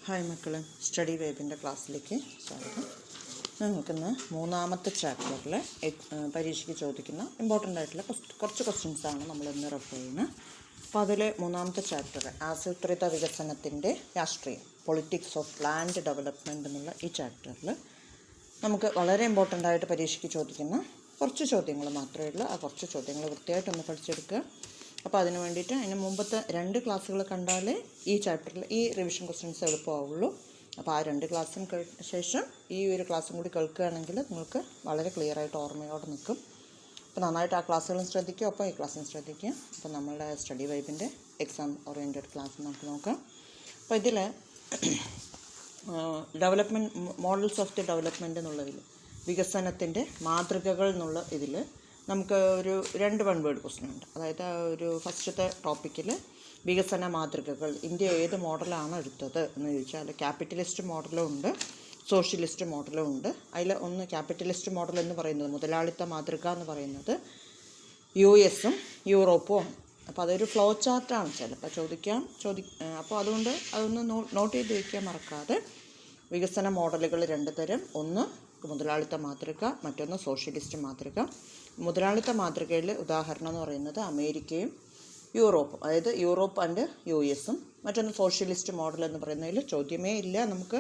Hi മക്കളെ, study വേബിൻ്റെ ക്ലാസ്സിലേക്ക് സ്വാഗതം. നിങ്ങൾക്കിന്ന് മൂന്നാമത്തെ ചാപ്റ്ററിൽ പരീക്ഷയ്ക്ക് ചോദിക്കുന്ന ഇമ്പോർട്ടൻ്റ് ആയിട്ടുള്ള കുറച്ച് ക്വസ്റ്റ്യൻസാണ് നമ്മളിന്ന് റെഫർ ചെയ്യുന്നത്. അപ്പോൾ അതിൽ മൂന്നാമത്തെ ചാപ്റ്റർ ആസൂത്രിത വികസനത്തിൻ്റെ രാഷ്ട്രീയം, പൊളിറ്റിക്സ് ഓഫ് ലാൻഡ് ഡെവലപ്മെൻറ്റ് എന്നുള്ള ഈ ചാപ്റ്ററിൽ നമുക്ക് വളരെ ഇമ്പോർട്ടൻ്റ് ആയിട്ട് പരീക്ഷയ്ക്ക് ചോദിക്കുന്ന കുറച്ച് ചോദ്യങ്ങൾ മാത്രമേ ഉള്ളൂ. ആ കുറച്ച് ചോദ്യങ്ങൾ വൃത്തിയായിട്ടൊന്ന് പഠിച്ചെടുക്കുക. അപ്പോൾ അതിന് വേണ്ടിയിട്ട് അതിന് മുമ്പത്തെ 2 ക്ലാസ്സുകൾ കണ്ടാലേ ഈ ചാപ്റ്ററിൽ ഈ റിവിഷൻ ക്വസ്റ്റ്യൻസ് എളുപ്പമാവുള്ളൂ. അപ്പോൾ ആ 2 ക്ലാസ്സും ശേഷം ഈ ഒരു ക്ലാസ്സും കൂടി കേൾക്കുകയാണെങ്കിൽ നിങ്ങൾക്ക് വളരെ ക്ലിയറായിട്ട് ഓർമ്മയോടെ നിൽക്കും. അപ്പോൾ നന്നായിട്ട് ആ ക്ലാസ്സുകളും ശ്രദ്ധിക്കുക, ഒപ്പം ഈ ക്ലാസ്സും ശ്രദ്ധിക്കുക. അപ്പോൾ നമ്മളുടെ സ്റ്റഡി വൈബിൻ്റെ എക്സാം ഓറിയൻറ്റഡ് ക്ലാസ് നമുക്ക് നോക്കാം. അപ്പോൾ ഇതിൽ development models of the development എന്നുള്ളതിൽ വികസനത്തിൻ്റെ മാതൃകകൾ എന്നുള്ള ഇതിൽ നമുക്ക് ഒരു 2 1 വേർഡ് ക്വസ്റ്റ്യൻ ഉണ്ട്. അതായത് ഒരു ഫസ്റ്റത്തെ ടോപ്പിക്കിൽ വികസന മാതൃകകൾ, ഇന്ത്യ ഏത് മോഡലാണ് എടുത്തത് എന്ന് ചോദിച്ചാൽ ക്യാപിറ്റലിസ്റ്റ് മോഡലും ഉണ്ട്, സോഷ്യലിസ്റ്റ് മോഡലും ഉണ്ട്. അതിൽ ഒന്ന് ക്യാപിറ്റലിസ്റ്റ് മോഡൽ എന്ന് പറയുന്നത്, മുതലാളിത്ത മാതൃക എന്ന് പറയുന്നത് US-ഉം യൂറോപ്പും ആണ്. അപ്പോൾ അതൊരു ഫ്ലോ ചാർട്ടാണ്, ചിലപ്പോൾ അപ്പോൾ അതുകൊണ്ട് അതൊന്ന് നോട്ട് ചെയ്ത് വയ്ക്കാൻ മറക്കാതെ. വികസന മോഡലുകൾ 2 തരം, ഒന്ന് മുതലാളിത്ത മാതൃക, മറ്റൊന്ന് സോഷ്യലിസ്റ്റ് മാതൃക. മുതലാളിത്ത മാതൃകയിൽ ഉദാഹരണം എന്ന് പറയുന്നത് അമേരിക്കയും യൂറോപ്പും, അതായത് യൂറോപ്പ് ആൻഡ് US-ഉം. മറ്റൊന്ന് സോഷ്യലിസ്റ്റ് മോഡൽ എന്ന് പറയുന്നതിൽ ചോദ്യമേ ഇല്ല, നമുക്ക്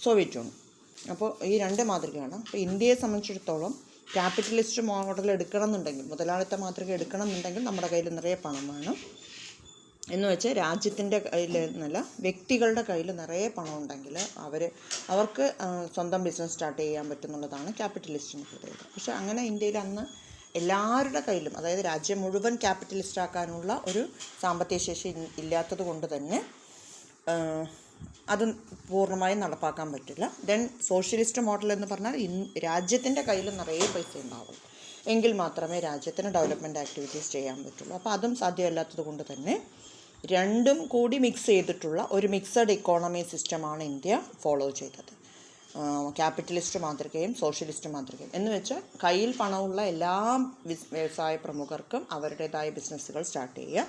സോവിയറ്റ് യൂണിയൻ. അപ്പോൾ ഈ 2 മാതൃകയാണ്. അപ്പോൾ ഇന്ത്യയെ സംബന്ധിച്ചിടത്തോളം ക്യാപിറ്റലിസ്റ്റ് മോഡൽ എടുക്കണം എന്നുണ്ടെങ്കിൽ, മുതലാളിത്ത മാതൃക എടുക്കണം എന്നുണ്ടെങ്കിൽ നമ്മുടെ കയ്യിൽ നിറയെ പണം വേണം. എന്ന് വെച്ചാൽ രാജ്യത്തിൻ്റെ കയ്യിൽ എന്നല്ല, വ്യക്തികളുടെ കയ്യിൽ നിറയെ പണം ഉണ്ടെങ്കിൽ അവർക്ക് സ്വന്തം ബിസിനസ് സ്റ്റാർട്ട് ചെയ്യാൻ പറ്റുന്നുള്ളതാണ് ക്യാപിറ്റലിസ്റ്റിന് പ്രത്യേകത. പക്ഷെ അങ്ങനെ ഇന്ത്യയിൽ അന്ന് എല്ലാവരുടെ കയ്യിലും, അതായത് രാജ്യം മുഴുവൻ ക്യാപിറ്റലിസ്റ്റ് ആക്കാനുള്ള ഒരു സാമ്പത്തിക ശേഷി ഇല്ലാത്തത് കൊണ്ട് തന്നെ അത് പൂർണ്ണമായും നടപ്പാക്കാൻ പറ്റില്ല. ദെൻ സോഷ്യലിസ്റ്റ് മോഡൽ എന്ന് പറഞ്ഞാൽ രാജ്യത്തിൻ്റെ കയ്യിൽ നിറയെ പൈസ ഉണ്ടാവും, എങ്കിൽ മാത്രമേ രാജ്യത്തിന് ഡെവലപ്മെൻറ്റ് ആക്ടിവിറ്റീസ് ചെയ്യാൻ പറ്റുള്ളൂ. അപ്പോൾ അതും സാധ്യമല്ലാത്തത് കൊണ്ട് തന്നെ രണ്ടും കൂടി മിക്സ് ചെയ്തിട്ടുള്ള ഒരു മിക്സഡ് ഇക്കോണമി സിസ്റ്റമാണ് ഇന്ത്യ ഫോളോ ചെയ്തത്. ക്യാപിറ്റലിസ്റ്റ് മാതൃകയും സോഷ്യലിസ്റ്റ് മാതൃകയും എന്ന് വെച്ചാൽ കയ്യിൽ പണമുള്ള എല്ലാ വ്യവസായ പ്രമുഖർക്കും അവരുടേതായ ബിസിനസ്സുകൾ സ്റ്റാർട്ട് ചെയ്യുക,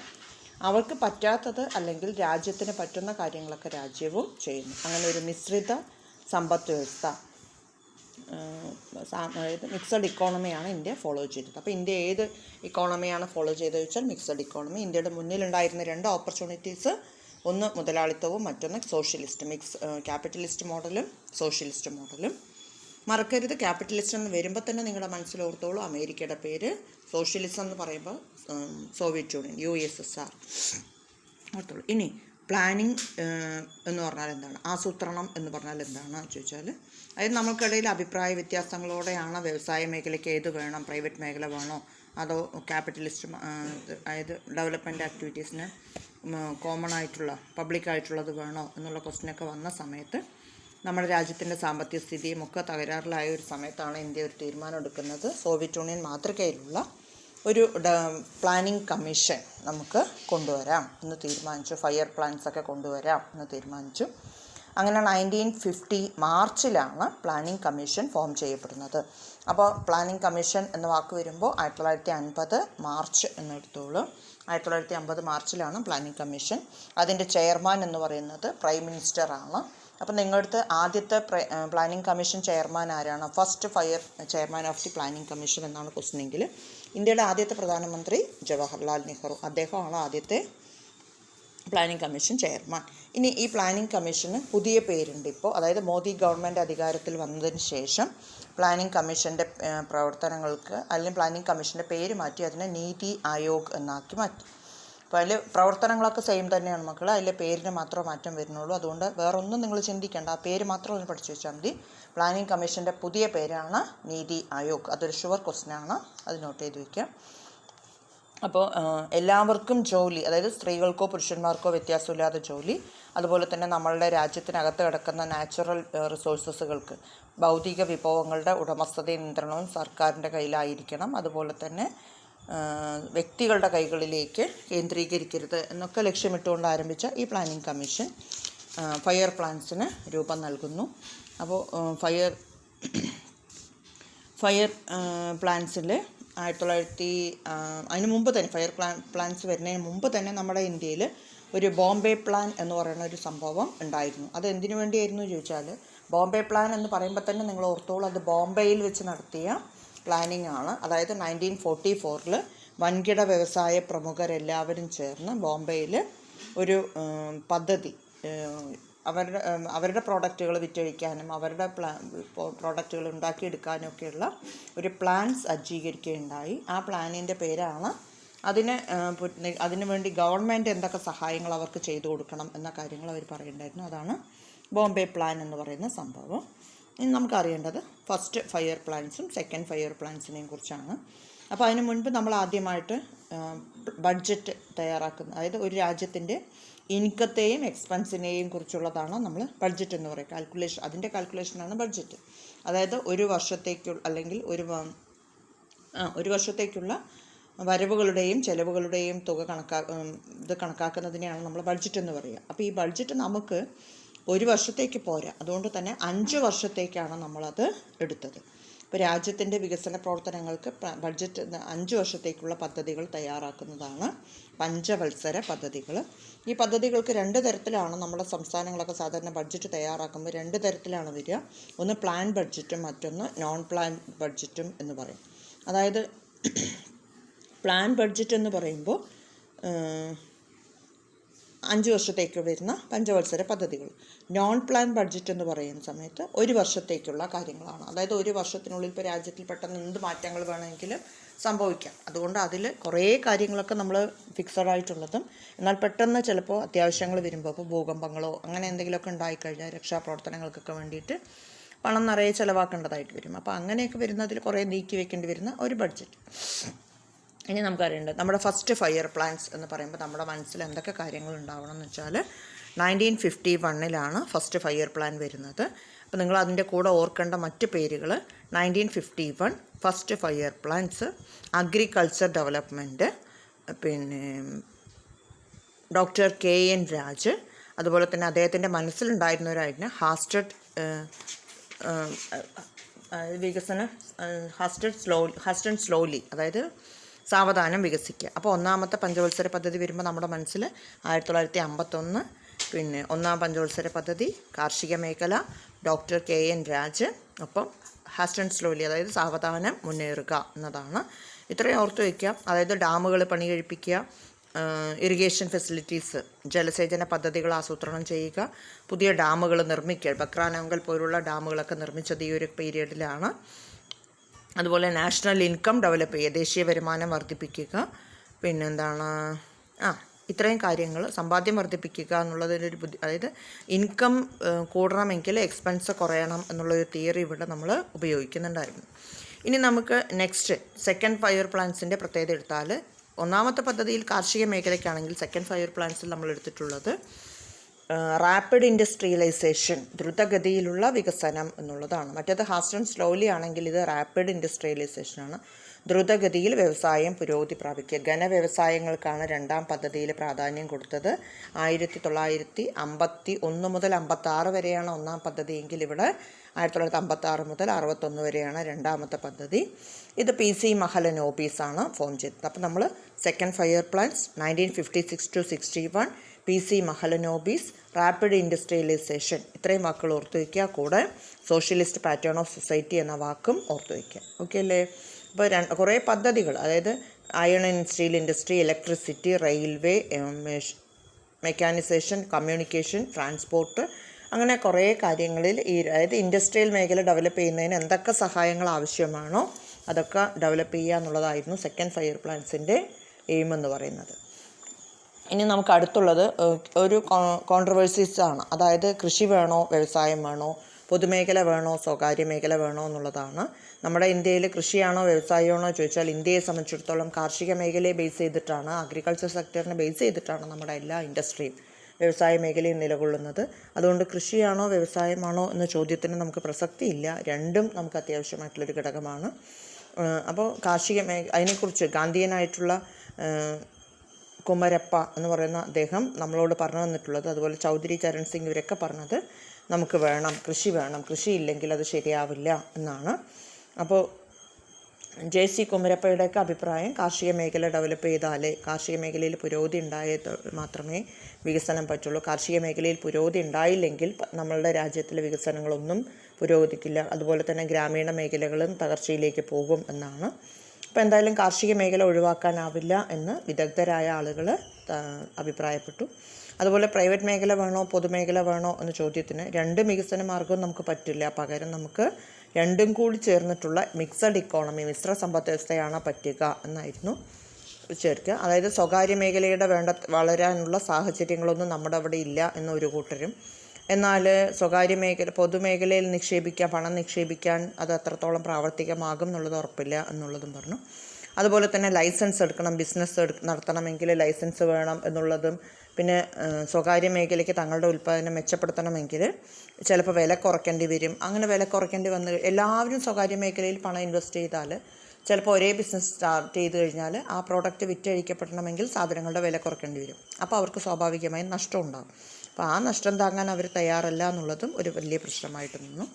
അവർക്ക് പറ്റാത്തത് അല്ലെങ്കിൽ രാജ്യത്തിന് പറ്റുന്ന കാര്യങ്ങളൊക്കെ രാജ്യവും ചെയ്യുന്നു. അങ്ങനെ ഒരു മിശ്രിത സമ്പദ് വ്യവസ്ഥ, അതായത് മിക്സഡ് ഇക്കോണമിയാണ് ഇന്ത്യ ഫോളോ ചെയ്തത്. അപ്പോൾ ഇന്ത്യ ഏത് ഇക്കോണമിയാണ് ഫോളോ ചെയ്തത് വെച്ചാൽ മിക്സഡ് ഇക്കോണമി. ഇന്ത്യയുടെ മുന്നിലുണ്ടായിരുന്ന 2 ഓപ്പർച്യൂണിറ്റീസ്, ഒന്ന് മുതലാളിത്തവും മറ്റൊന്ന് സോഷ്യലിസ്റ്റ്, ക്യാപിറ്റലിസ്റ്റ് മോഡലും സോഷ്യലിസ്റ്റ് മോഡലും. മറക്കരുത്, ക്യാപിറ്റലിസ്റ്റ് എന്ന് വരുമ്പോൾ തന്നെ നിങ്ങളുടെ മനസ്സിലോർത്തോളൂ അമേരിക്കയുടെ പേര്, സോഷ്യലിസം എന്ന് പറയുമ്പോൾ സോവിയറ്റ് യൂണിയൻ, USSR ഓർത്തോളൂ. ഇനി പ്ലാനിങ് എന്ന് പറഞ്ഞാൽ എന്താണ്, ആസൂത്രണം എന്ന് പറഞ്ഞാൽ എന്താണെന്ന് ചോദിച്ചാൽ, അതായത് നമ്മൾക്കിടയിൽ അഭിപ്രായ വ്യത്യാസങ്ങളോടെയാണ് വ്യവസായ മേഖലയ്ക്ക് ഏത് വേണം, പ്രൈവറ്റ് മേഖല വേണോ അതോ ക്യാപിറ്റലിസ്റ്റ്, അതായത് ഡെവലപ്മെൻറ്റ് ആക്ടിവിറ്റീസിന് കോമൺ ആയിട്ടുള്ള പബ്ലിക്കായിട്ടുള്ളത് വേണോ എന്നുള്ള ക്വസ്റ്റ്യനൊക്കെ വന്ന സമയത്ത് നമ്മുടെ രാജ്യത്തിൻ്റെ സാമ്പത്തിക സ്ഥിതിയും ഒക്കെ തകരാറിലായ ഒരു സമയത്താണ് ഇന്ത്യ ഒരു തീരുമാനം എടുക്കുന്നത്. സോവിയറ്റ് യൂണിയൻ മാതൃകയിലുള്ള ഒരു പ്ലാനിംഗ് കമ്മീഷൻ നമുക്ക് കൊണ്ടുവരാം എന്ന് തീരുമാനിച്ചു. ഫയർ പ്ലാൻസൊക്കെ കൊണ്ടുവരാം എന്ന് തീരുമാനിച്ചു. അങ്ങനെ 1950 മാർച്ചിലാണ് പ്ലാനിംഗ് കമ്മീഷൻ ഫോം ചെയ്യപ്പെടുന്നത്. അപ്പോൾ പ്ലാനിംഗ് കമ്മീഷൻ എന്ന വാക്ക് വരുമ്പോൾ 1950 മാർച്ച് എന്നെടുത്തോളൂ. 1950 മാർച്ചിലാണ് പ്ലാനിംഗ് കമ്മീഷൻ. അതിൻ്റെ ചെയർമാൻ എന്ന് പറയുന്നത് പ്രൈം മിനിസ്റ്ററാണ്. അപ്പോൾ നിങ്ങളടുത്ത് ആദ്യത്തെ പ്ലാനിംഗ് കമ്മീഷൻ ചെയർമാൻ ആരാണ്, first chairman of the planning commission എന്നാണ് ക്വസ്റ്റ്യനെങ്കിൽ, ഇന്ത്യയുടെ ആദ്യത്തെ പ്രധാനമന്ത്രി ജവഹർലാൽ നെഹ്റു, അദ്ദേഹമാണ് ആദ്യത്തെ പ്ലാനിംഗ് കമ്മീഷൻ ചെയർമാൻ. ഇനി ഈ പ്ലാനിംഗ് കമ്മീഷന് പുതിയ പേരുണ്ട് ഇപ്പോൾ, അതായത് മോദി ഗവൺമെൻറ് അധികാരത്തിൽ വന്നതിന് ശേഷം പ്ലാനിംഗ് കമ്മീഷൻ്റെ പ്രവർത്തനങ്ങൾക്ക്, അല്ലെങ്കിൽ പ്ലാനിംഗ് കമ്മീഷൻ്റെ പേര് മാറ്റി അതിനെ നീതി ആയോഗ് എന്നാക്കി മാറ്റി. അപ്പോൾ അതിൽ പ്രവർത്തനങ്ങളൊക്കെ സെയിം തന്നെയാണ് മക്കൾ, അതിലെ പേരിന് മാത്രമേ മാറ്റം വരുന്നുള്ളൂ. അതുകൊണ്ട് വേറൊന്നും നിങ്ങൾ ചിന്തിക്കേണ്ട, ആ പേര് മാത്രം ഒന്ന് പഠിച്ചു വെച്ചാൽ മതി. പ്ലാനിംഗ് കമ്മീഷൻ്റെ പുതിയ പേരാണ് നീതി ആയോഗ്. അതൊരു ഷുവർ ക്വസ്റ്റ്യനാണ്, അത് നോട്ട് ചെയ്ത് വയ്ക്കാം. അപ്പോൾ എല്ലാവർക്കും ജോലി, അതായത് സ്ത്രീകൾക്കോ പുരുഷന്മാർക്കോ വ്യത്യാസമില്ലാതെ ജോലി, അതുപോലെ തന്നെ നമ്മളുടെ രാജ്യത്തിനകത്ത് കിടക്കുന്ന നാച്ചുറൽ റിസോഴ്സസുകൾക്ക്, ഭൗതിക വിഭവങ്ങളുടെ ഉടമസ്ഥതയും നിയന്ത്രണവും സർക്കാരിൻ്റെ കയ്യിലായിരിക്കണം, അതുപോലെ തന്നെ വ്യക്തികളുടെ കൈകളിലേക്ക് കേന്ദ്രീകരിക്കരുത് എന്നൊക്കെ ലക്ഷ്യമിട്ടുകൊണ്ട് ആരംഭിച്ച ഈ പ്ലാനിംഗ് കമ്മീഷൻ ഫയർ പ്ലാൻസിന് രൂപം നൽകുന്നു. അപ്പോൾ ഫയർ പ്ലാൻസിൽ 1900 അതിന് മുമ്പ് തന്നെ, ഫയർ പ്ലാൻസ് വരുന്നതിന് മുമ്പ് തന്നെ നമ്മുടെ ഇന്ത്യയിൽ ഒരു ബോംബെ പ്ലാൻ എന്ന് പറയുന്ന ഒരു സംഭവം ഉണ്ടായിരുന്നു. അത് എന്തിനു വേണ്ടിയായിരുന്നു ചോദിച്ചാൽ, ബോംബെ പ്ലാൻ എന്ന് പറയുമ്പോൾ തന്നെ നിങ്ങൾ ഓർത്തോളൂ, അത് ബോംബെയിൽ വെച്ച് നടത്തിയ പ്ലാനിങ് ആണ്. അതായത് 1944 വൻകിട വ്യവസായ പ്രമുഖരെല്ലാവരും ചേർന്ന് ബോംബെയിൽ ഒരു പദ്ധതി, അവരുടെ പ്രോഡക്റ്റുകൾ വിറ്റഴിക്കാനും അവരുടെ പ്രോഡക്റ്റുകൾ ഉണ്ടാക്കിയെടുക്കാനും ഒക്കെയുള്ള ഒരു പ്ലാൻ സജ്ജീകരിക്കുകയുണ്ടായി. ആ പ്ലാനിൻ്റെ പേരാണ് അതിനു വേണ്ടി ഗവൺമെൻറ് എന്തൊക്കെ സഹായങ്ങൾ അവർക്ക് ചെയ്തു കൊടുക്കണം എന്ന കാര്യങ്ങൾ അവർ പറയുന്നുണ്ടായിരുന്നു. അതാണ് ബോംബെ പ്ലാൻ എന്ന് പറയുന്ന സംഭവം. ഇനി നമുക്കറിയേണ്ടത് ഫസ്റ്റ് ഫയർ പ്ലാൻസും സെക്കൻഡ് ഫയർ പ്ലാൻസിനെയും കുറിച്ചാണ്. അപ്പോൾ അതിന് മുൻപ് നമ്മൾ ആദ്യമായിട്ട് ബഡ്ജറ്റ് തയ്യാറാക്കുന്ന, അതായത് ഒരു രാജ്യത്തിൻ്റെ ഇൻകത്തെയും എക്സ്പെൻസിനെയും കുറിച്ചുള്ളതാണ് നമ്മൾ ബഡ്ജറ്റ് എന്ന് പറയുക. കാൽക്കുലേഷൻ, അതിൻ്റെ കാൽക്കുലേഷനാണ് ബഡ്ജറ്റ്. അതായത് ഒരു വർഷത്തേക്കുള്ള അല്ലെങ്കിൽ ഒരു വർഷത്തേക്കുള്ള വരവുകളുടെയും ചെലവുകളുടെയും തുക കണക്കാക്കുന്നതിനെയാണ് നമ്മൾ ബഡ്ജറ്റ് എന്ന് പറയുക. അപ്പോൾ ഈ ബഡ്ജറ്റ് നമുക്ക് ഒരു വർഷത്തേക്ക് പോരാ, അതുകൊണ്ട് തന്നെ 5 വർഷത്തേക്കാണ് നമ്മളത് എടുത്തത്. ഇപ്പോൾ രാജ്യത്തിൻ്റെ വികസന പ്രവർത്തനങ്ങൾക്ക് ബഡ്ജറ്റ് 5 വർഷത്തേക്കുള്ള പദ്ധതികൾ തയ്യാറാക്കുന്നതാണ് പഞ്ചവത്സര പദ്ധതികൾ. ഈ പദ്ധതികൾക്ക് 2 തരത്തിലാണ് നമ്മുടെ സംസ്ഥാനങ്ങളൊക്കെ സാധാരണ ബഡ്ജറ്റ് തയ്യാറാക്കുമ്പോൾ 2 തരത്തിലാണ് വരിക. ഒന്ന് പ്ലാൻ ബഡ്ജറ്റും മറ്റൊന്ന് നോൺ പ്ലാൻ ബഡ്ജറ്റും എന്ന് പറയും. അതായത് പ്ലാൻ ബഡ്ജറ്റ് എന്ന് പറയുമ്പോൾ 5 വർഷത്തേക്ക് വരുന്ന പഞ്ചവത്സര പദ്ധതികൾ. നോൺ പ്ലാൻ ബഡ്ജറ്റ് എന്ന് പറയുന്ന സമയത്ത് 1 വർഷത്തേക്കുള്ള കാര്യങ്ങളാണ്. അതായത് 1 വർഷത്തിനുള്ളിൽ ഇപ്പോൾ രാജ്യത്തിൽ പെട്ടെന്ന് എന്ത് മാറ്റങ്ങൾ വേണമെങ്കിലും സംഭവിക്കാം. അതുകൊണ്ട് അതിൽ കുറേ കാര്യങ്ങളൊക്കെ നമ്മൾ ഫിക്സഡ് ആയിട്ടുള്ളതും, എന്നാൽ പെട്ടെന്ന് ചിലപ്പോൾ അത്യാവശ്യങ്ങൾ വരുമ്പോൾ, ഇപ്പോൾ ഭൂകമ്പങ്ങളോ അങ്ങനെ എന്തെങ്കിലുമൊക്കെ ഉണ്ടായിക്കഴിഞ്ഞാൽ രക്ഷാപ്രവർത്തനങ്ങൾക്കൊക്കെ വേണ്ടിയിട്ട് പണം നിറയെ ചിലവാക്കേണ്ടതായിട്ട് വരും. അപ്പോൾ അങ്ങനെയൊക്കെ വരുന്നതിൽ കുറേ നീക്കി വെക്കേണ്ടി വരുന്ന ഒരു ബഡ്ജറ്റ്. ഇനി നമുക്കറിയേണ്ടത് നമ്മുടെ ഫസ്റ്റ് ഫയർ പ്ലാൻസ് എന്ന് പറയുമ്പോൾ നമ്മുടെ മനസ്സിൽ എന്തൊക്കെ കാര്യങ്ങൾ ഉണ്ടാവണം എന്ന് വെച്ചാൽ 1951 ഫസ്റ്റ് ഫയർ പ്ലാൻ വരുന്നത്. അപ്പോൾ നിങ്ങൾ അതിൻ്റെ കൂടെ ഓർക്കേണ്ട മറ്റ് പേരുകൾ: 1951 first five year plans, agriculture development, പിന്നെ ഡോക്ടർ KN രാജ്, അതുപോലെ തന്നെ അദ്ദേഹത്തിൻ്റെ മനസ്സിലുണ്ടായിരുന്നവരായിരുന്നു ഹാസ്റ്റഡ് സ്ലോലി, അതായത് സാവധാനം വികസിക്കുക. അപ്പോൾ ഒന്നാമത്തെ പഞ്ചവത്സര പദ്ധതി വരുമ്പോൾ നമ്മുടെ മനസ്സിൽ 1951 പിന്നെ ഒന്നാം പഞ്ചവത്സര പദ്ധതി കാർഷിക മേഖല, ഡോക്ടർ KN രാജ്, ഒപ്പം ഹാസ്റ്റഡ് സ്ലോലി, അതായത് സാവധാനം മുന്നേറുക എന്നതാണ്. ഇത്രയും ഓർത്ത് വയ്ക്കുക. അതായത് ഡാമുകൾ പണി കഴിപ്പിക്കുക, ഇറിഗേഷൻ ഫെസിലിറ്റീസ്, ജലസേചന പദ്ധതികൾ ആസൂത്രണം ചെയ്യുക, പുതിയ ഡാമുകൾ നിർമ്മിക്കുക. ബക്രാനങ്കൽ പോലുള്ള ഡാമുകളൊക്കെ നിർമ്മിച്ചത് ഈ ഒരു പീരീഡിലാണ്. അതുപോലെ നാഷണൽ ഇൻകം ഡെവലപ്പ് ചെയ്യുക, ദേശീയ വരുമാനം വർദ്ധിപ്പിക്കുക. പിന്നെന്താണ്, ഇത്രയും കാര്യങ്ങൾ, സമ്പാദ്യം വർദ്ധിപ്പിക്കുക എന്നുള്ളതിനൊരു അതായത് ഇൻകം കൂടണമെങ്കിൽ എക്സ്പെൻസ് കുറയണം എന്നുള്ളൊരു തിയറി ഇവിടെ നമ്മൾ ഉപയോഗിക്കുന്നുണ്ടായിരുന്നു. ഇനി നമുക്ക് നെക്സ്റ്റ് സെക്കൻഡ് ഫയർ പ്ലാൻസിൻ്റെ പ്രത്യേകത എടുത്താൽ, ഒന്നാമത്തെ പദ്ധതിയിൽ കാർഷിക മേഖലയ്ക്കാണെങ്കിൽ സെക്കൻഡ് ഫയർ പ്ലാൻസിൽ നമ്മൾ എടുത്തിട്ടുള്ളത് റാപ്പിഡ് ഇൻഡസ്ട്രിയലൈസേഷൻ, ദ്രുതഗതിയിലുള്ള വികസനം എന്നുള്ളതാണ്. മറ്റേത് ഹാസ്റ്റഡ് സ്ലോലി ആണെങ്കിൽ ഇത് റാപ്പിഡ് ഇൻഡസ്ട്രിയലൈസേഷനാണ്. ദ്രുതഗതിയിൽ വ്യവസായം പുരോഗതി പ്രാപിക്കുക. ഘനവ്യവസായങ്ങൾക്കാണ് രണ്ടാം പദ്ധതിയിൽ പ്രാധാന്യം കൊടുത്തത്. 1951 മുതൽ 56 വരെയാണ് ഒന്നാം പദ്ധതിയെങ്കിൽ ഇവിടെ 1956 മുതൽ 61 വരെയാണ് രണ്ടാമത്തെ പദ്ധതി. ഇത് PC മഹലനോബീസാണ് ഫോം ചെയ്തത്. അപ്പോൾ നമ്മൾ second five year plans 1956 to 61, PC Mahalanobis, rapid industrialisation, ഇത്രയും വാക്കുകൾ ഓർത്തു വയ്ക്കുക. കൂടെ സോഷ്യലിസ്റ്റ് പാറ്റേൺ ഓഫ് സൊസൈറ്റി എന്ന വാക്കും ഓർത്തു വയ്ക്കുക. ഓക്കെ അല്ലേ? അപ്പോൾ കുറേ പദ്ധതികൾ, അതായത് iron and steel industry, electricity, railway, mechanisation, communication, transport, അങ്ങനെ കുറേ കാര്യങ്ങളിൽ അതായത് ഇൻഡസ്ട്രിയൽ മേഖല ഡെവലപ്പ് ചെയ്യുന്നതിന് എന്തൊക്കെ സഹായങ്ങൾ ആവശ്യമാണോ അതൊക്കെ ഡെവലപ്പ് ചെയ്യുക എന്നുള്ളതായിരുന്നു സെക്കൻഡ് ഫയർ പ്ലാൻസിൻ്റെ എയിം എന്ന് പറയുന്നത്. ഇനി നമുക്ക് അടുത്തുള്ളത് ഒരു കോൺട്രവേഴ്സീസ് ആണ്. അതായത് കൃഷി വേണോ വ്യവസായം വേണോ, പൊതുമേഖല വേണോ സ്വകാര്യ മേഖല വേണോ എന്നുള്ളതാണ്. നമ്മുടെ ഇന്ത്യയിൽ കൃഷിയാണോ വ്യവസായമാണോ ചോദിച്ചാൽ ഇന്ത്യയെ സംബന്ധിച്ചിടത്തോളം കാർഷിക മേഖലയെ ബേസ് ചെയ്തിട്ടാണ്, അഗ്രികൾച്ചർ സെക്ടറിനെ ബേസ് ചെയ്തിട്ടാണ് നമ്മുടെ എല്ലാ ഇൻഡസ്ട്രിയും വ്യവസായ മേഖലയും നിലകൊള്ളുന്നത്. അതുകൊണ്ട് കൃഷിയാണോ വ്യവസായമാണോ എന്ന ചോദ്യത്തിന് നമുക്ക് പ്രസക്തിയില്ല. രണ്ടും നമുക്ക് അത്യാവശ്യമായിട്ടുള്ളൊരു ഘടകമാണ്. അപ്പോൾ കാർഷിക അതിനെക്കുറിച്ച് ഗാന്ധിയനായിട്ടുള്ള കുമരപ്പ എന്ന് പറയുന്ന അദ്ദേഹം നമ്മളോട് പറഞ്ഞു തന്നിട്ടുള്ളത്, അതുപോലെ ചൗധരി ചരൺ സിംഗ് ഇവരൊക്കെ പറഞ്ഞത് നമുക്ക് വേണം, കൃഷി വേണം, കൃഷിയില്ലെങ്കിൽ അത് ശരിയാവില്ല എന്നാണ്. അപ്പോൾ JC കുമരപ്പയുടെയൊക്കെ അഭിപ്രായം കാർഷിക മേഖല ഡെവലപ്പ് ചെയ്താലേ കാർഷിക മേഖലയിൽ പുരോഗതി ഉണ്ടായാൽ മാത്രമേ വികസനം പറ്റുള്ളൂ. കാർഷിക മേഖലയിൽ പുരോഗതി ഉണ്ടായില്ലെങ്കിൽ നമ്മളുടെ രാജ്യത്തിലെ വികസനങ്ങളൊന്നും പുരോഗതിക്കില്ല. അതുപോലെ തന്നെ ഗ്രാമീണ മേഖലകളും തകർച്ചയിലേക്ക് പോകും എന്നാണ്. അപ്പോൾ എന്തായാലും കാർഷിക മേഖല ഒഴിവാക്കാനാവില്ല എന്ന് വിദഗ്ധരായ ആളുകൾ അഭിപ്രായപ്പെട്ടു. അതുപോലെ പ്രൈവറ്റ് മേഖല വേണോ പൊതുമേഖല വേണോ എന്ന ചോദ്യത്തിന് രണ്ട് വികസന മാർഗവും നമുക്ക് പറ്റില്ല. പകരം നമുക്ക് രണ്ടും കൂടി ചേർന്നിട്ടുള്ള മിക്സഡ് ഇക്കോണമി, മിശ്ര സമ്പദ് വ്യവസ്ഥയാണ് പറ്റുക എന്നായിരുന്നു ചേർക്കുക. അതായത് സ്വകാര്യ മേഖലയുടെ വളരാനുള്ള സാഹചര്യങ്ങളൊന്നും നമ്മുടെ അവിടെ ഇല്ല എന്നൊരു കൂട്ടരും, എന്നാൽ പൊതുമേഖലയിൽ പണം നിക്ഷേപിക്കാൻ അത് അത്രത്തോളം പ്രാവർത്തികമാകും എന്നുള്ളത് ഉറപ്പില്ല എന്നുള്ളതും പറഞ്ഞു. അതുപോലെ തന്നെ ലൈസൻസ് എടുക്കണം, ബിസിനസ് നടത്തണമെങ്കിൽ ലൈസൻസ് വേണം എന്നുള്ളതും, പിന്നെ സ്വകാര്യ മേഖലയ്ക്ക് തങ്ങളുടെ ഉൽപ്പാദനം മെച്ചപ്പെടുത്തണമെങ്കിൽ ചിലപ്പോൾ വില കുറയ്ക്കേണ്ടി വരും. അങ്ങനെ വില കുറയ്ക്കേണ്ടി വന്ന് എല്ലാവരും സ്വകാര്യ മേഖലയിൽ പണം ഇൻവെസ്റ്റ് ചെയ്താൽ ചിലപ്പോൾ ഒരേ ബിസിനസ് സ്റ്റാർട്ട് ചെയ്ത് കഴിഞ്ഞാൽ ആ പ്രോഡക്റ്റ് വിറ്റഴിക്കപ്പെടണമെങ്കിൽ സാധനങ്ങളുടെ വില കുറയ്ക്കേണ്ടി വരും. അപ്പോൾ അവർക്ക് സ്വാഭാവികമായും നഷ്ടം ഉണ്ടാകും. അപ്പോൾ ആ നഷ്ടം താങ്ങാൻ അവർ തയ്യാറല്ല എന്നുള്ളതും ഒരു വലിയ പ്രശ്നമായിട്ട് നിന്നു.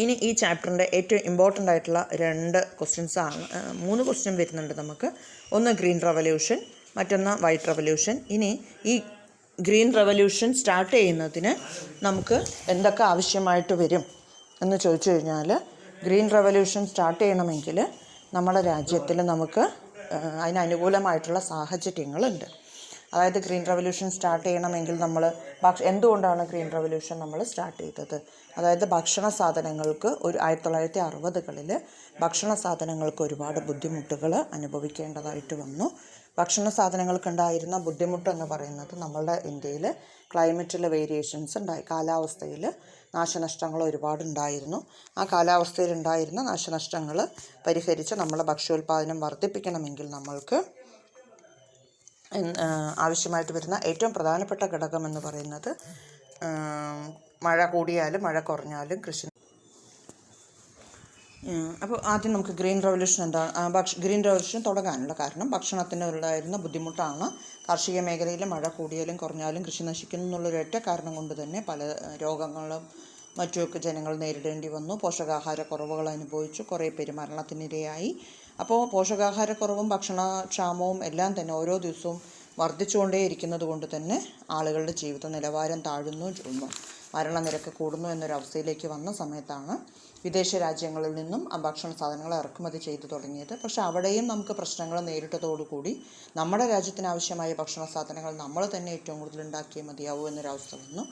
ഇനി ഈ ചാപ്റ്ററിൻ്റെ ഏറ്റവും ഇമ്പോർട്ടൻ്റ് ആയിട്ടുള്ള 3 ക്വസ്റ്റ്യൻ വരുന്നുണ്ട് നമുക്ക്. ഒന്ന് ഗ്രീൻ റവല്യൂഷൻ, മറ്റൊന്ന് വൈറ്റ് റവല്യൂഷൻ. ഇനി ഈ ഗ്രീൻ റവല്യൂഷൻ സ്റ്റാർട്ട് ചെയ്യുന്നതിന് നമുക്ക് എന്തൊക്കെ ആവശ്യമായിട്ട് വരും എന്ന് ചോദിച്ചു കഴിഞ്ഞാൽ, ഗ്രീൻ റവല്യൂഷൻ സ്റ്റാർട്ട് ചെയ്യണമെങ്കിൽ നമ്മുടെ രാജ്യത്തിൽ നമുക്ക് അതിനനുകൂലമായിട്ടുള്ള സാഹചര്യങ്ങളുണ്ട്. അതായത് ഗ്രീൻ റവല്യൂഷൻ സ്റ്റാർട്ട് ചെയ്യണമെങ്കിൽ എന്തുകൊണ്ടാണ് ഗ്രീൻ റവല്യൂഷൻ നമ്മൾ സ്റ്റാർട്ട് ചെയ്തത്? അതായത് ഭക്ഷണ സാധനങ്ങൾക്ക് 1960കളിൽ ഭക്ഷണ സാധനങ്ങൾക്ക് ഒരുപാട് ബുദ്ധിമുട്ടുകൾ അനുഭവിക്കേണ്ടതായിട്ട് വന്നു. ഭക്ഷണ സാധനങ്ങൾക്കുണ്ടായിരുന്ന ബുദ്ധിമുട്ടെന്ന് പറയുന്നത് നമ്മളുടെ ഇന്ത്യയിൽ ക്ലൈമറ്റിൽ വേരിയേഷൻസ് ഉണ്ടായി, കാലാവസ്ഥയിൽ നാശനഷ്ടങ്ങൾ ഒരുപാടുണ്ടായിരുന്നു. ആ കാലാവസ്ഥയിലുണ്ടായിരുന്ന നാശനഷ്ടങ്ങൾ പരിഹരിച്ച് നമ്മളെ ഭക്ഷ്യോൽപാദനം വർദ്ധിപ്പിക്കണമെങ്കിൽ നമ്മൾക്ക് ആവശ്യമായിട്ട് വരുന്ന ഏറ്റവും പ്രധാനപ്പെട്ട ഘടകം എന്ന് പറയുന്നത് മഴ കൂടിയാലും മഴ കുറഞ്ഞാലും കൃഷി. അപ്പോൾ ആദ്യം നമുക്ക് ഗ്രീൻ റവല്യൂഷൻ ഗ്രീൻ റവല്യൂഷൻ തുടങ്ങാനുള്ള കാരണം ഭക്ഷണത്തിനുണ്ടായിരുന്ന ബുദ്ധിമുട്ടാണ്. കാർഷിക മേഖലയിൽ മഴ കൂടിയാലും കുറഞ്ഞാലും കൃഷി നശിക്കുന്നു എന്നുള്ളൊരൊറ്റ കാരണം കൊണ്ട് തന്നെ പല രോഗങ്ങളും മറ്റുമൊക്കെ ജനങ്ങൾ നേരിടേണ്ടി വന്നു. പോഷകാഹാരക്കുറവുകൾ അനുഭവിച്ചു, കുറേ പേര് മരണത്തിനിരയായി. അപ്പോൾ പോഷകാഹാരക്കുറവും ഭക്ഷണക്ഷാമവും എല്ലാം തന്നെ ഓരോ ദിവസവും വർദ്ധിച്ചുകൊണ്ടേയിരിക്കുന്നത് കൊണ്ട് തന്നെ ആളുകളുടെ ജീവിത നിലവാരം താഴുന്നു, മരണനിരക്ക് കൂടുന്നു എന്നൊരവസ്ഥയിലേക്ക് വന്ന സമയത്താണ് വിദേശ രാജ്യങ്ങളിൽ നിന്നും ആ ഭക്ഷണ സാധനങ്ങൾ ഇറക്കുമതി ചെയ്തു തുടങ്ങിയത്. പക്ഷെ അവിടെയും നമുക്ക് പ്രശ്നങ്ങൾ നേരിട്ടതോടുകൂടി നമ്മുടെ രാജ്യത്തിന് ആവശ്യമായ ഭക്ഷണ സാധനങ്ങൾ നമ്മൾ തന്നെ ഏറ്റവും കൂടുതൽ ഉണ്ടാക്കിയേ മതിയാവൂ എന്നൊരവസ്ഥ വന്നു.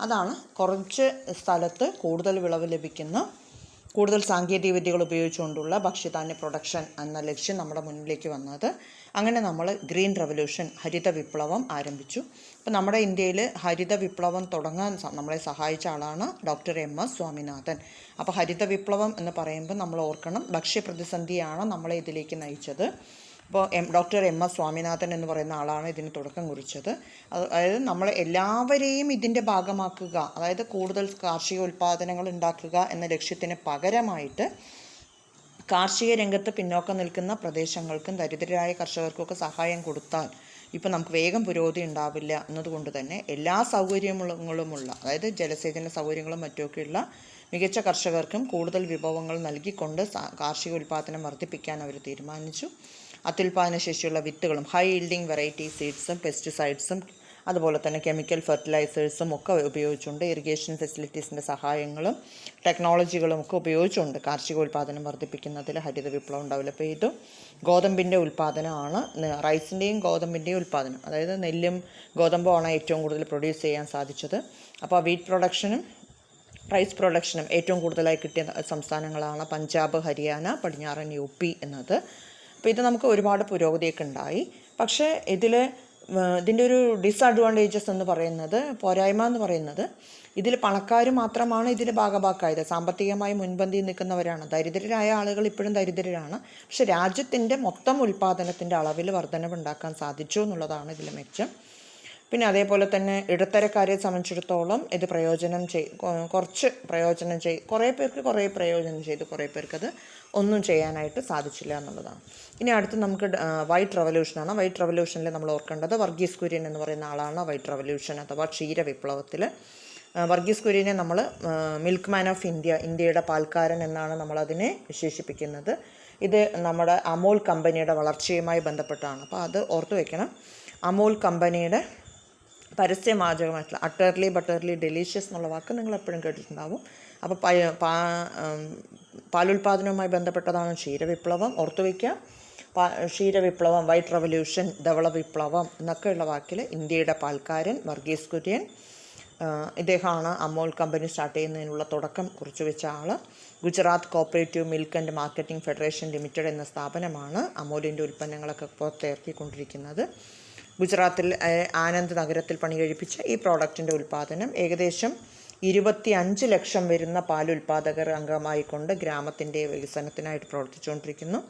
അതാണ് കുറച്ച് സ്ഥലത്ത് കൂടുതൽ വിളവ് ലഭിക്കുന്ന, കൂടുതൽ സാങ്കേതിക വിദ്യകൾ ഉപയോഗിച്ചുകൊണ്ടുള്ള ഭക്ഷ്യധാന്യ പ്രൊഡക്ഷൻ എന്ന ലക്ഷ്യം നമ്മുടെ മുന്നിലേക്ക് വന്നത്. അങ്ങനെ നമ്മൾ ഗ്രീൻ റവല്യൂഷൻ, ഹരിത വിപ്ലവം ആരംഭിച്ചു. അപ്പോൾ നമ്മുടെ ഇന്ത്യയിൽ ഹരിത വിപ്ലവം തുടങ്ങാൻ നമ്മളെ സഹായിച്ച ആളാണ് ഡോക്ടർ MS സ്വാമിനാഥൻ. അപ്പോൾ ഹരിത വിപ്ലവം എന്ന് പറയുമ്പോൾ നമ്മൾ ഓർക്കണം, ഭക്ഷ്യപ്രതിസന്ധിയാണ് നമ്മളെ ഇതിലേക്ക് നയിച്ചത്. അപ്പോൾ ഡോക്ടർ MS സ്വാമിനാഥൻ എന്ന് പറയുന്ന ആളാണ് ഇതിന് തുടക്കം കുറിച്ചത്. അതായത് നമ്മൾ എല്ലാവരെയും ഇതിൻ്റെ ഭാഗമാക്കുക, അതായത് കൂടുതൽ കാർഷിക ഉൽപ്പാദനങ്ങൾ ഉണ്ടാക്കുക എന്ന ലക്ഷ്യത്തിന് പകരമായിട്ട് കാർഷിക രംഗത്ത് പിന്നോക്കം നിൽക്കുന്ന പ്രദേശങ്ങൾക്കും ദരിദ്രരായ കർഷകർക്കൊക്കെ സഹായം കൊടുത്താൽ ഇപ്പം നമുക്ക് വേഗം പുരോഗതി ഉണ്ടാവില്ല എന്നതുകൊണ്ട് തന്നെ എല്ലാ സൗകര്യങ്ങളുമുള്ള, അതായത് ജലസേചന സൗകര്യങ്ങളും മറ്റുമൊക്കെയുള്ള മികച്ച കർഷകർക്കും കൂടുതൽ വിഭവങ്ങൾ നൽകിക്കൊണ്ട് കാർഷിക ഉൽപ്പാദനം വർദ്ധിപ്പിക്കാൻ അവർ തീരുമാനിച്ചു. അത്യുൽപാദന ശേഷിയുള്ള വിത്തുകളും ഹൈ ഈൽഡിങ് വെറൈറ്റി സീഡ്സും പെസ്റ്റിസൈഡ്സും അതുപോലെ തന്നെ കെമിക്കൽ ഫെർട്ടിലൈസേഴ്സും ഒക്കെ ഉപയോഗിച്ചുകൊണ്ട് ഇറിഗേഷൻ ഫെസിലിറ്റീസിൻ്റെ സഹായങ്ങളും ടെക്നോളജികളും ഒക്കെ ഉപയോഗിച്ചുകൊണ്ട് കാർഷികോൽപാദനം വർദ്ധിപ്പിക്കുന്നതിൽ ഹരിത വിപ്ലവം ഡെവലപ്പ് ചെയ്തു. ഗോതമ്പിൻ്റെ ഉൽപ്പാദനമാണ്, റൈസിൻ്റെയും ഗോതമ്പിൻ്റെയും ഉൽപ്പാദനം, അതായത് നെല്ലും ഗോതമ്പുമാണ് ഏറ്റവും കൂടുതൽ പ്രൊഡ്യൂസ് ചെയ്യാൻ സാധിച്ചത്. അപ്പോൾ വീറ്റ് പ്രൊഡക്ഷനും റൈസ് പ്രൊഡക്ഷനും ഏറ്റവും കൂടുതലായി കിട്ടിയ സംസ്ഥാനങ്ങളാണ് പഞ്ചാബ്, ഹരിയാന, പടിഞ്ഞാറൻ UP എന്നത്. അപ്പോൾ ഇത് നമുക്ക് ഒരുപാട് പുരോഗതിയൊക്കെ ഉണ്ടായി. പക്ഷേ ഇതിൻ്റെ ഒരു ഡിസഡ്വാൻറ്റേജസ് എന്ന് പറയുന്നത്, പോരായ്മ എന്ന് പറയുന്നത്, ഇതിൽ പണക്കാർ മാത്രമാണ് ഇതിൽ ഭാഗഭാക്കായത്. സാമ്പത്തികമായി മുൻപന്തിയിൽ നിൽക്കുന്നവരാണ്. ദരിദ്രരായ ആളുകൾ ഇപ്പോഴും ദരിദ്രരാണ്. പക്ഷെ രാജ്യത്തിൻ്റെ മൊത്തം ഉൽപ്പാദനത്തിൻ്റെ അളവിൽ വർധനവുണ്ടാക്കാൻ സാധിച്ചു എന്നുള്ളതാണ് ഇതിൽ മെച്ചം. പിന്നെ അതേപോലെ തന്നെ ഇടത്തരക്കാരെ സംബന്ധിച്ചിടത്തോളം ഇത് കുറേ പേർക്ക് പ്രയോജനം ചെയ്തു, കുറേ പേർക്കത് ഒന്നും ചെയ്യാനായിട്ട് സാധിച്ചില്ല എന്നുള്ളതാണ്. ഇനി അടുത്ത് നമുക്ക് വൈറ്റ് റവല്യൂഷനാണ്. വൈറ്റ് റവല്യൂഷനിൽ നമ്മൾ ഓർക്കേണ്ടത് വർഗീസ് കുര്യൻ എന്ന് പറയുന്ന ആളാണ് വൈറ്റ് റവല്യൂഷൻ അഥവാ ക്ഷീര വിപ്ലവത്തിൽ. വർഗീസ് കുര്യനെ നമ്മൾ മിൽക്ക് മാൻ ഓഫ് ഇന്ത്യയുടെ പാൽക്കാരൻ എന്നാണ് നമ്മളതിനെ വിശേഷിപ്പിക്കുന്നത്. ഇത് നമ്മുടെ അമൂൽ കമ്പനിയുടെ വളർച്ചയുമായി ബന്ധപ്പെട്ടാണ്. അപ്പോൾ അത് ഓർത്തു വയ്ക്കണം. അമൂൽ കമ്പനിയുടെ പരസ്യവാചകമായിട്ടുള്ള അട്ടർലി ബട്ടർലി ഡെലീഷ്യസ് എന്നുള്ള വാക്ക് നിങ്ങൾ എപ്പോഴും കേട്ടിട്ടുണ്ടാവും. അപ്പോൾ പാലുൽപാദനവുമായി ബന്ധപ്പെട്ടതാണ് ക്ഷീരവിപ്ലവം. ഓർത്തു വയ്ക്കുക. ക്ഷീരവിപ്ലവം, വൈറ്റ് റവല്യൂഷൻ, ധവള വിപ്ലവം എന്നൊക്കെയുള്ള വാക്കിൽ ഇന്ത്യയുടെ പാൽക്കാരൻ വർഗീസ് കുര്യൻ, ഇദ്ദേഹമാണ് അമൂൽ കമ്പനി സ്റ്റാർട്ട് ചെയ്യുന്നതിനുള്ള തുടക്കം കുറിച്ചു വെച്ച ആൾ. Gujarat cooperative milk and marketing federation limited എന്ന സ്ഥാപനമാണ് അമൂലിൻ്റെ ഉൽപ്പന്നങ്ങളൊക്കെ പുറത്തിറക്കിക്കൊണ്ടിരിക്കുന്നത്. ഗുജറാത്തിൽ ആനന്ദ് നഗരത്തിൽ പണി കഴിപ്പിച്ച ഈ പ്രോഡക്റ്റിൻ്റെ ഉൽപ്പാദനം ഏകദേശം 25 ലക്ഷം വരുന്ന പാലുൽപാദകർ അംഗമായിക്കൊണ്ട് ഗ്രാമത്തിൻ്റെ വികസനത്തിനായിട്ട് പ്രവർത്തിച്ചുകൊണ്ടിരിക്കുന്നു.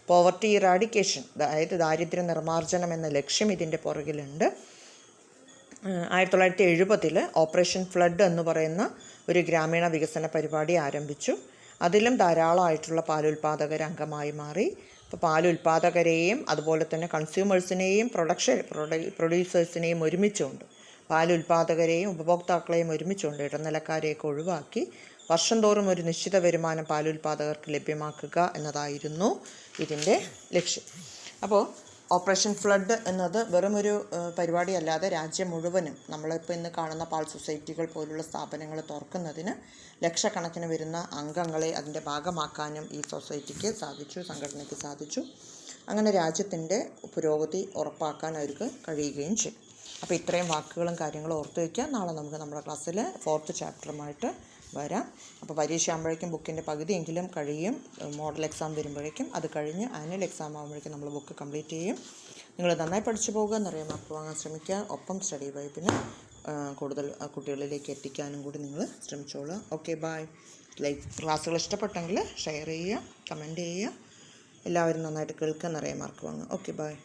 പോവർട്ടി ഇറാഡിക്കേഷൻ, അതായത് ദാരിദ്ര്യ നിർമ്മാർജ്ജനം എന്ന ലക്ഷ്യം ഇതിൻ്റെ പുറകിലുണ്ട്. 1970 ഓപ്പറേഷൻ ഫ്ലഡ് എന്ന് പറയുന്ന ഒരു ഗ്രാമീണ വികസന പരിപാടി ആരംഭിച്ചു. അതിലും ധാരാളമായിട്ടുള്ള പാലുൽപാദകർ അംഗമായി മാറി. അപ്പോൾ പാലുൽപാദകരെയും അതുപോലെ തന്നെ കൺസ്യൂമേഴ്സിനെയും പ്രൊഡ്യൂസേഴ്സിനെയും ഒരുമിച്ചുകൊണ്ട്, പാലുൽപാദകരെയും ഉപഭോക്താക്കളെയും ഒരുമിച്ചുകൊണ്ട് ഇടനിലക്കാരെയൊക്കെ ഒഴിവാക്കി വർഷം തോറും ഒരു നിശ്ചിത വരുമാനം പാലുൽപാദകർക്ക് ലഭ്യമാക്കുക എന്നതായിരുന്നു ഇതിൻ്റെ ലക്ഷ്യം. അപ്പോൾ ഓപ്പറേഷൻ ഫ്ലഡ് എന്നത് വെറുമൊരു പരിപാടിയല്ലാതെ രാജ്യം മുഴുവനും നമ്മളിപ്പോൾ ഇന്ന് കാണുന്ന പാൽ സൊസൈറ്റികൾ പോലുള്ള സ്ഥാപനങ്ങൾ തുറക്കുന്നതിന് ലക്ഷക്കണക്കിന് വരുന്ന അംഗങ്ങളെ അതിൻ്റെ ഭാഗമാക്കാനും ഈ സൊസൈറ്റിക്ക് സാധിച്ചു, സംഘടനയ്ക്ക് സാധിച്ചു. അങ്ങനെ രാജ്യത്തിൻ്റെ പുരോഗതി ഉറപ്പാക്കാൻ അവർക്ക് കഴിയുകയും ചെയ്യും. അപ്പോൾ ഇത്രയും വാക്കുകളും കാര്യങ്ങളും ഓർത്തു വയ്ക്കുക. നാളെ നമുക്ക് നമ്മുടെ ക്ലാസ്സിൽ 4th ചാപ്റ്ററുമായിട്ട് വരാം. അപ്പോൾ പരീക്ഷ ആകുമ്പോഴേക്കും ബുക്കിൻ്റെ പകുതിയെങ്കിലും കഴിയും. മോഡൽ എക്സാം വരുമ്പോഴേക്കും അത് കഴിഞ്ഞ് ആനുവൽ എക്സാം ആകുമ്പോഴേക്കും നമ്മൾ ബുക്ക് കംപ്ലീറ്റ് ചെയ്യും. നിങ്ങൾ നന്നായി പഠിച്ചു പോകുക, നിറയെ മാർക്ക് വാങ്ങാൻ ശ്രമിക്കുക. ഒപ്പം സ്റ്റഡി വൈബിന് കൂടുതൽ കുട്ടികളിലേക്ക് എത്തിക്കാനും കൂടി നിങ്ങൾ ശ്രമിച്ചോളൂ. Okay, bye. ക്ലാസ്സുകൾ ഇഷ്ടപ്പെട്ടെങ്കിൽ ഷെയർ ചെയ്യുക, കമൻറ്റ് ചെയ്യുക. എല്ലാവരും നന്നായിട്ട് കേൾക്കുക, നിറയെ മാർക്ക് വാങ്ങുക. Okay, bye.